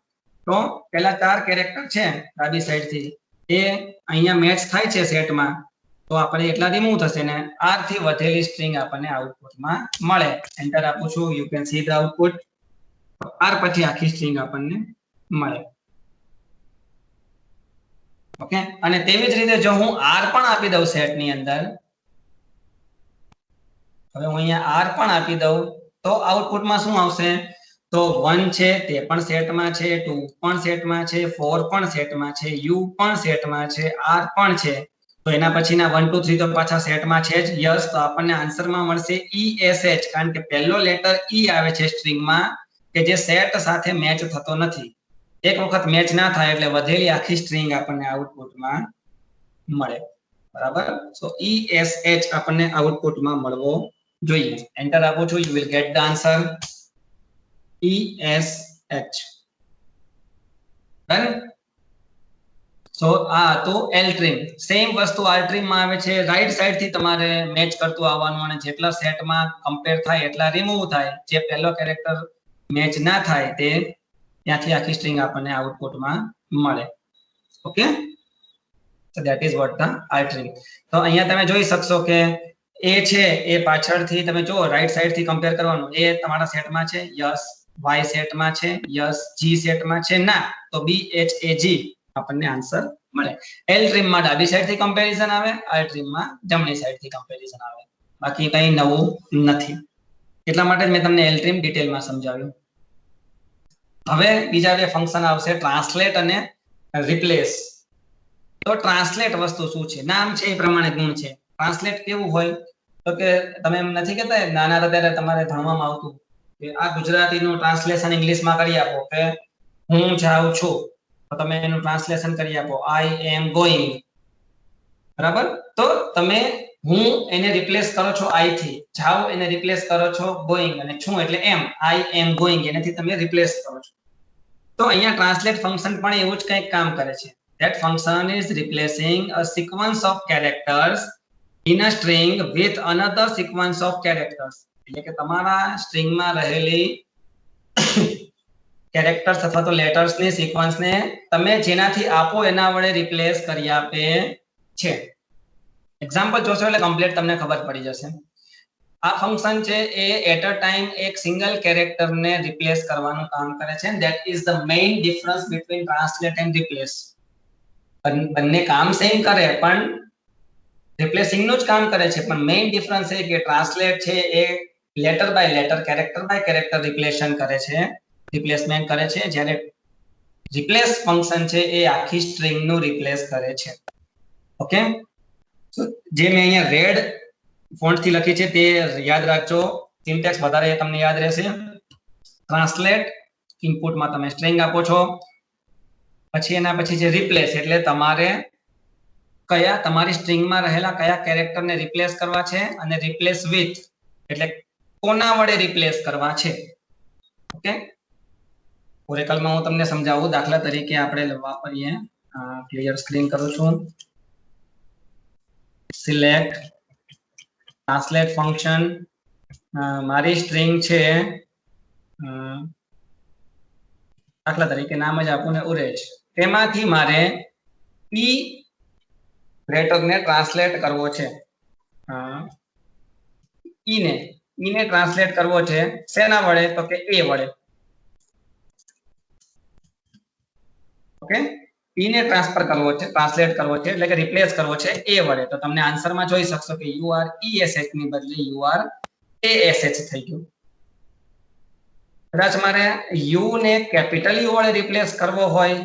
તો પેલા 4 કેરેક્ટર છે ડાબી સાઈડ થી એ અહીંયા મેચ થાય છે સેટમાં. તો આપણે એટલા રિમૂવ થશે ને આર થી વધેલી સ્ટ્રિંગ આપણને આઉટપુટમાં મળે. એન્ટર આપું છું, you can see the output. R પછી આખી સ્ટ્રિંગ આપણને મળે. ઓકે, અને તેવી જ રીતે જો હું આર પણ આપી દઉં સેટની અંદર, હવે હું અહીંયા આર પણ આપી દઉં તો આઉટપુટમાં શું આવશે? તો 1 છે તે પણ સેટમાં છે, 2 પણ સેટમાં છે, 4 પણ સેટમાં છે, યુ પણ સેટમાં છે, આર પણ છે. તો એના પછીના 1 2 3 તો પાછા સેટમાં છે જ. યસ, તો આપણને આન્સરમાં મળશે ESH, કારણ કે પહેલો લેટર ઈ આવે છે સ્ટ્રિંગમાં કે જે સેટ સાથે મેચ થતો નથી. એક વખત મેચ ના થાય એટલે વધેલી આખી સ્ટ્રિંગ આપણને આઉટપુટમાં મળે. બરાબર, સો ESH આપણને આઉટપુટમાં મળવો જોઈએ. એન્ટર આપું છું, you will get the answer ESH. Done. So આ તો એલ્ટ્રીમ. સેમ વસ્તુ આલ્ટ્રીમ માં આવે છે. રાઈટ સાઈડ થી તમારે મેચ કરતું આવવાનું અને જેટલા સેટમાં કમ્પેર થાય એટલા રિમૂવ થાય. જે પહેલો કેરેક્ટર મેચ ના થાય તે ત્યાંથી આખી સ્ટ્રિંગ આપણને આઉટપુટમાં મળે. Okay, so that is what the altering. તો અહીંયા તમે જોઈ શકશો કે એ છે એ પાછળથી તમે જો રાઈટ સાઈડ થી કમ્પેર કરવાનું. એ તમારા સેટમાં છે, યસ. વાય સેટમાં છે, યસ. જી સેટમાં છે ના, તો BHAG આપણને આન્સર મળે. એલ ટ્રીમ માં ડાબી સાઈડ થી કમ્પેરિઝન આવે, આર ટ્રીમ માં જમણી સાઈડ થી કમ્પેરિઝન આવે. બાકી કંઈ નવું નથી. એટલા માટે મેં તમને એલ ટ્રીમ ડિટેલમાં સમજાવ્યું. હવે બીજા બે ફંક્શન આવશે, ટ્રાન્સલેટ અને રિપ્લેસ. તો ટ્રાન્સલેટ વસ્તુ શું છે? નામ છે એ પ્રમાણે ગુણ છે. ટ્રાન્સલેટ કેવું હોય તો કે તમે એમ નથી કહેતા નાના હતા ત્યારે તમારે ભણવામાં આવતું કે આ ગુજરાતીનું ટ્રાન્સલેશન ઇંગ્લિશમાં કરી આપો કે હું જાઉં છું, તો તમે એનું ટ્રાન્સલેશન કરી આપો આઈ એમ ગોઈંગ. બરાબર, તો તમે હું એને રિપ્લેસ કરો છો આઈ થી, જાઓ એને રિપ્લેસ કરો છો ગોઈંગ, અને છું એટલે એમ, આઈ એમ ગોઈંગ, એનાથી તમે રિપ્લેસ કરો છો. તો અહીંયા ટ્રાન્સલેટ ફંક્શન પણ એવું જ કંઈક કામ કરે છે. That function is replacing a sequence of characters in a string with another sequence of characters. એટલે કે તમારા સ્ટ્રિંગમાં રહેલી કેરેક્ટર્સ અથવા તો લેટર્સ ની સિક્વન્સ ને તમે જેનાથી આપો એના વડે રિપ્લેસ કરી આપે છે. એક્ઝામ્પલ જોશો એટલે કમ્પ્લીટ તમને ખબર પડી જશે. આ ફંક્શન છે એ એટ અ ટાઈમ એક સિંગલ કેરેક્ટર ને રિપ્લેસ કરવાનું કામ કરે છે. That is the main difference between translate and replace. બંને કામ સેમ કરે પણ રિપ્લેસિંગ નું જ કામ કરે છે, પણ મેઇન ડિફરન્સ એ કે ટ્રાન્સલેટ છે એ letter by letter, character by character રિપ્લેશન કરે છે, રિપ્લેસમેન્ટ કરે છે, જ્યારે રિપ્લેસ ફંક્શન છે એ આખી સ્ટ્રિંગ નું રિપ્લેસ કરે છે. ઓકે, તો જે મેં અહીંયા રેડ ફોન્ટ થી લખી છે તે યાદ રાખજો. સિન્ટેક્સ વધારે તમને યાદ રહેશે. ટ્રાન્સલેટ, ઇનપુટમાં તમે સ્ટ્રિંગ આપો છો, પછી એના પછી જે રિપ્લેસ એટલે તમારે કયા તમારી સ્ટ્રિંગમાં રહેલા કયા કેરેક્ટરને રિપ્લેસ કરવા છે, અને રિપ્લેસ વિથ એટલે કોના વડે રિપ્લેસ કરવા છે. ઓકે, ઓરેકલમાં હું તમને સમજાવું. દાખલા તરીકે આપણે વાપરીએ, ક્લિયર સ્ક્રીન કરું છું. Select translate function. મારી સ્ટ્રિંગ છે, દાખલા તરીકે નામ જ આપું ને ઉરેશ. તેમાંથી મારે ઈ લેટરને ટ્રાન્સલેટ કરવો છે. ઈને ટ્રાન્સલેટ કરવો છે શેના વડે? તો કે એ વડે. ઓકે, ઈને ટ્રાન્સફર કરવો છે, ટ્રાન્સલેટ કરવો છે, એટલે કે રિપ્લેસ કરવો છે એ વડે. તો તમને આન્સરમાં જોઈ શકશો કે યુ આર ESH ની બદલે યુ આર ASH થઈ ગયું. કદાચ મારે યુ ને કેપિટલ યુ વડે રિપ્લેસ કરવો હોય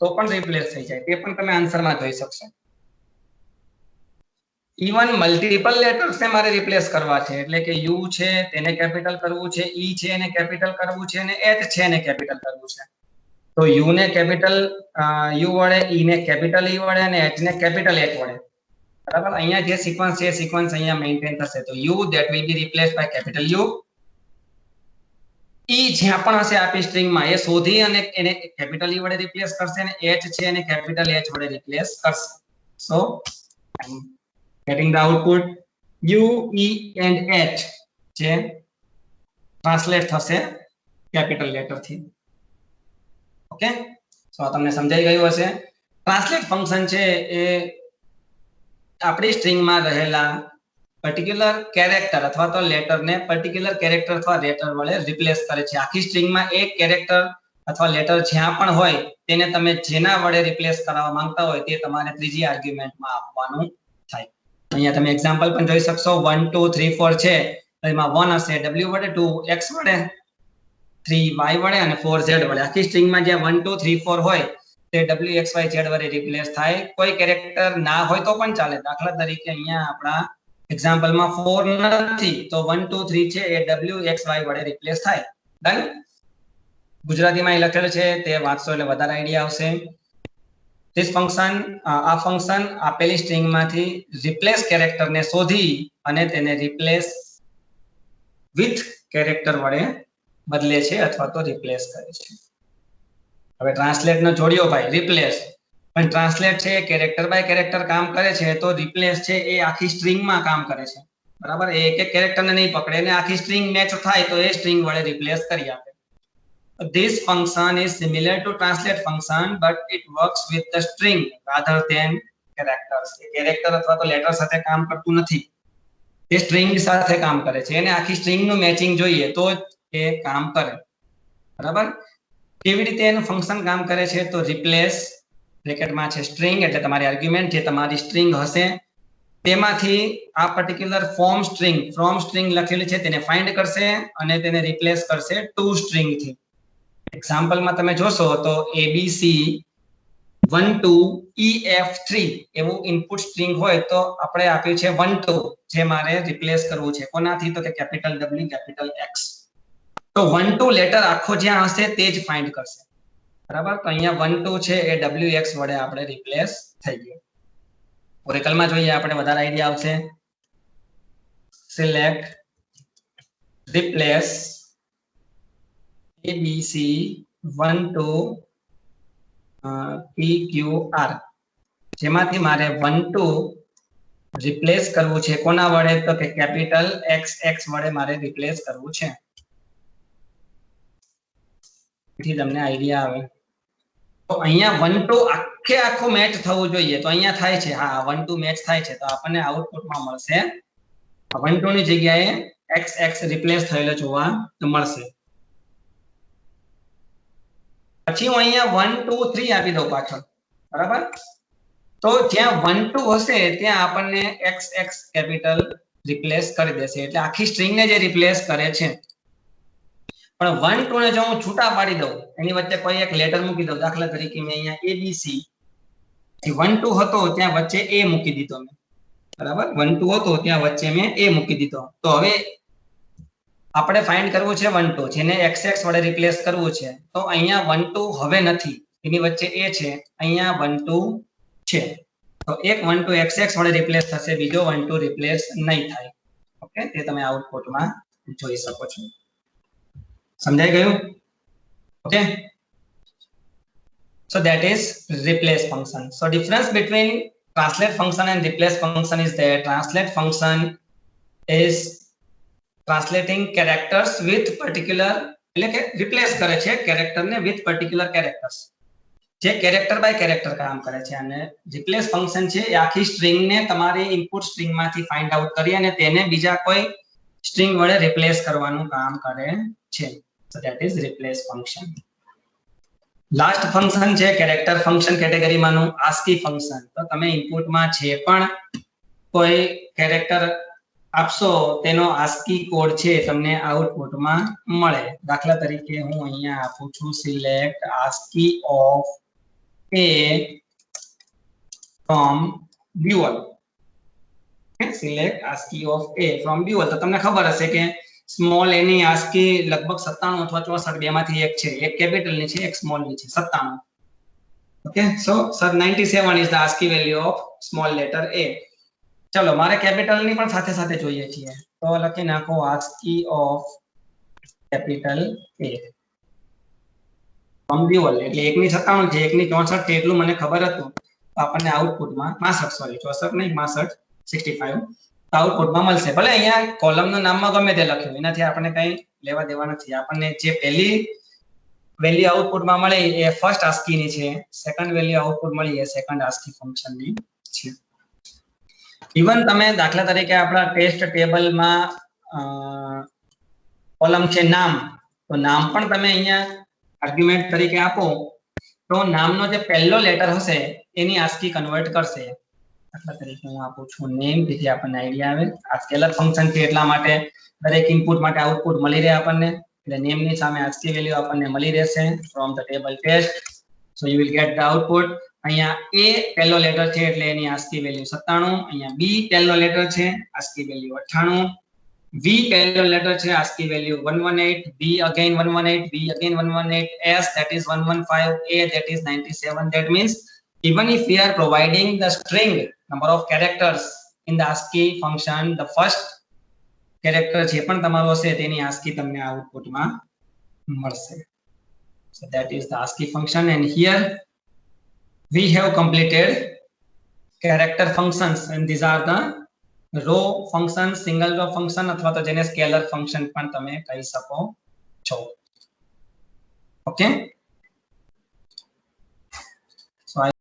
તો પણ રિપ્લેસ થઈ જાય, તે પણ તમે આન્સરમાં જોઈ શકશો. ઇવન મલ્ટીપલ લેટર્સ ને મારે રિપ્લેસ કરવા છે, એટલે કે યુ છે તેને કેપિટલ કરવું છે, ઈ છે એને કેપિટલ કરવું છે, અને એચ છે એને કેપિટલ કરવું છે. તો યુ ને કેપિટલ યુ વડે, ઈ ને કેપિટલ ઈ વડે અને એચ ને કેપિટલ એચ વડે. બરાબર, અહીંયા જે સિક્વન્સ છે સિક્વન્સ અહીંયા મેન્ટેન થશે. તો U that will be replaced by capital U. E જ્યાં પણ હશે આપી સ્ટ્રિંગમાં એ શોધી અને એને કેપિટલ ઈ વડે રિપ્લેસ કરશે, અને એચ છે એને કેપિટલ એચ વડે રિપ્લેસ કરશે. સો getting the output u, e and h જે ટ્રાન્સલેટ થશે કેપિટલ લેટર થી. ઓકે, સો તમને સમજાઈ ગયું હશે. ટ્રાન્સલેટ ફંક્શન છે એ આપણી સ્ટ્રિંગમાં રહેલા પર્ટિક્યુલર કેરેક્ટર અથવા તો લેટરને પર્ટિક્યુલર કેરેક્ટર અથવા લેટર વડે રિપ્લેસ કરે છે. આખી સ્ટ્રિંગમાં એક કેરેક્ટર અથવા લેટર જ્યાં પણ હોય તેને તમે જેના વડે રિપ્લેસ કરવા માંગતા હોય તે તમારે ત્રીજી આર્ગ્યુમેન્ટમાં આપવાનું થાય. અહીંયા તમે એક્ઝામ્પલ પણ જોઈ શકશો. 1 2 3 4 છે, એમાં 1 હશે w વડે, 2 x વડે, 3 y વડે અને 4 z વડે. આખી સ્ટ્રિંગમાં જે 1 2 3 4 હોય તે w x y z વડે રિપ્લેસ થાય. કોઈ કેરેક્ટર ના હોય તો પણ ચાલે. દાખલા તરીકે અહીંયા આપણા એક્ઝામ્પલમાં 4 નથી તો 1 2 3 છે એ w x y વડે રિપ્લેસ થાય. ડન. ગુજરાતીમાં લખેલું છે તે વાંચશો એટલે વધારે આઈડિયા આવશે. This function, આ ફંક્શન આપેલી સ્ટ્રિંગમાંથી રિપ્લેસ કેરેક્ટરને શોધી અને તેને રિપ્લેસ વિથ કેરેક્ટર વડે બદલે છે અથવા તો રિપ્લેસ કરે છે. હવે ટ્રાન્સલેટ નો જોડ્યો ભાઈ રિપ્લેસ, પણ ટ્રાન્સલેટ છે કેરેક્ટર બાય કેરેક્ટર કામ કરે છે, તો રિપ્લેસ છે એ આખી સ્ટ્રિંગમાં કામ કરે છે. બરાબર, એક એક કેરેક્ટરને નહીં પકડે ને આખી સ્ટ્રિંગ મેચ થાય તો એ સ્ટ્રિંગ વડે રિપ્લેસ કરી આપે. This function is similar to translate function, but it works with the string rather than characters. Character અથવા તો લેટર સાથે કામ કરતું નથી, એ સ્ટ્રિંગ સાથે કામ કરે છે. એને આખી સ્ટ્રિંગ નું મેચિંગ જોઈએ તો એ કામ કરે. બરાબર, કેવી રીતે એનું ફંક્શન કામ કરે છે? તો રિપ્લેસ બ્રેકેટમાં છે સ્ટ્રિંગ, એટલે તમારી આર્ગ્યુમેન્ટ જે તમારી સ્ટ્રિંગ હશે તેમાંથી આ પર્ટિક્યુલર ફ્રોમ સ્ટ્રિંગ લખેલી છે તેને ફાઇન્ડ કરશે અને તેને રિપ્લેસ કરશે ટુ સ્ટ્રિંગ થી. એક્ઝામ્પલમાં તમે જોશો તો abc 1 2 ef3 એવું ઇનપુટ સ્ટ્રિંગ હોય તો આપણે આપ્યું છે 1 2 જે મારે રિપ્લેસ કરવું છે કોનાથી? તો કે કેપિટલ w કેપિટલ x. તો 1 2 લેટર આખો જ્યાં હશે તે જ ફાઇન્ડ કરશે. બરાબર, તો અહીંયા 1 2 છે એ wx વડે આપણે રિપ્લેસ થઈ ગયું. ઓરેકલમાં જોઈએ આપણે વધારે આઈડિયા આવશે. સિલેક્ટ રિપ્લેસ abc 1 2 pqr, જેમાંથી મારે 1 2 રિપ્લેસ કરવું છે કોના વડે? તો કે કેપિટલ xx વડે મારે રિપ્લેસ કરવું છે. તેથી તમને આઈડિયા આવે. તો અહીંયા 1 2 આખે આખું મેચ થવું જોઈએ, તો અહીંયા થાય છે. હા, 1 2 મેચ થાય છે, તો આપણને આઉટપુટમાં મળશે 1 2 ની જગ્યાએ xx રિપ્લેસ થયેલો જોવા મળશે. પછી હું અહીંયા 1 2 3 આપી દઉં પાછળ. બરાબર, તો જ્યાં 1 2 હશે ત્યાં આપણને xx કેપિટલ રિપ્લેસ કરી દેશે, એટલે આખી સ્ટ્રિંગને જે રિપ્લેસ કરે છે. પણ 1 2 ને જો હું છૂટા પાડી દઉં, એની વચ્ચે કોઈ એક લેટર મૂકી દઉં, દાખલા તરીકે મેં અહીંયા abc 1 2 હતો ત્યાં વચ્ચે a મૂકી દીધો મેં. બરાબર, 1 2 હતો ત્યાં વચ્ચે મેં a મૂકી દીધો. તો હવે આપણે ફાઇન્ડ કરવું છે 1 2 જેને xx વડે રિપ્લેસ કરવું છે. તો અહીંયા 1 2 હવે નથી, એની વચ્ચે a છે, અહીંયા 1 2 છે. તો એક 1 2 xx વડે રિપ્લેસ થશે, બીજો 1 2 રિપ્લેસ નહીં થાય. ઓકે તે તમે આઉટપુટમાં જોઈ શકો છો સમજાઈ ગયું okay so that is replace function so difference between translate function and replace function is that translate function is translating characters with particular એટલે કે રિપ્લેસ કરે છે કેરેક્ટરને with particular characters જે કેરેક્ટર બાય કેરેક્ટર કામ કરે છે અને રિપ્લેસ ફંક્શન છે એ આખી સ્ટ્રિંગ ને તમારી ઇનપુટ સ્ટ્રિંગ માંથી ફાઇન્ડ આઉટ કરી અને તેને બીજા કોઈ સ્ટ્રિંગ વડે રિપ્લેસ કરવાનું કામ કરે છે so that is replace function last function છે કેરેક્ટર ફંક્શન કેટેગરીમાંનું ASCII ફંક્શન તો તમે ઇનપુટમાં છે પણ કોઈ કેરેક્ટર આપશો તેનો ASCII કોડ છે તમને આઉટપુટમાં મળે દાખલા તરીકે હું અહીંયા આપું છું select ASCII of a from dual select ASCII of a from dual તો તમને ખબર હશે કે સ્મોલ એ ની ASCII લગભગ 97 અથવા 64 બેમાંથી એક છે એક કેપિટલ ની છે એક સ્મોલ ની છે 97 okay so sir 97 is the ASCII value of small letter a ચલો મારે કેપિટલ ની પણ સાથે સાથે જોઈએ છીએ તો લખી નાખો ASCII of capital A from dual એટલે એક ની 97 છે એક ની 64 છે એટલું મને ખબર હતું તો આપણને આઉટપુટમાં 65 સોરી 64 નહીં 65 65 આઉટપુટમાં મળશે ભલે અહીંયા કોલમનું નામમાં ગમે તે લખ્યું એનાથી આપણે કંઈ લેવા દેવા નથી આપણને જે પહેલી વેલ્યુ આઉટપુટમાં મળી એ ફર્સ્ટ ASCII ની છે સેકન્ડ વેલ્યુ આઉટપુટ મળી એ સેકન્ડ ASCII ફંક્શનની છે ઇવન તમે દાખલા તરીકે આપણા ટેસ્ટ ટેબલમાં કોલમ છે નામ તો નામ પણ તમે અહીંયા આર્ગ્યુમેન્ટ તરીકે આપો તો નામનો જે પહેલો લેટર હશે એની ASCII કન્વર્ટ કરશે દાખલા તરીકે હું આપું છું નેમ જેથી આપણને આઈડિયા આવે આ સ્કેલર ફંક્શન છે એટલા માટે દરેક ઇનપુટ માટે આઉટપુટ મળી રહે આપણને એટલે નેમ ની સામે ASCII વેલ્યુ આપણને મળી રહેશે from the table test so you will get the output અહીંયા a પહેલો લેટર છે એટલે એની ASCII વેલ્યુ 97 અહીંયા b પહેલો લેટર છે ASCII વેલ્યુ 98 v પહેલો લેટર છે ASCII value 118 b again 118 b again 118 s that is 115 a that is 97 that means even if we are providing the string number of characters in the ASCII function the first character જે પણ તમારો હશે તેની ASCII તમને આઉટપુટમાં મળશે so that is the ASCII function and here we have completed character functions and these are the row function single row function અથવા તો જેને scalar function પણ તમે કહી શકો છો okay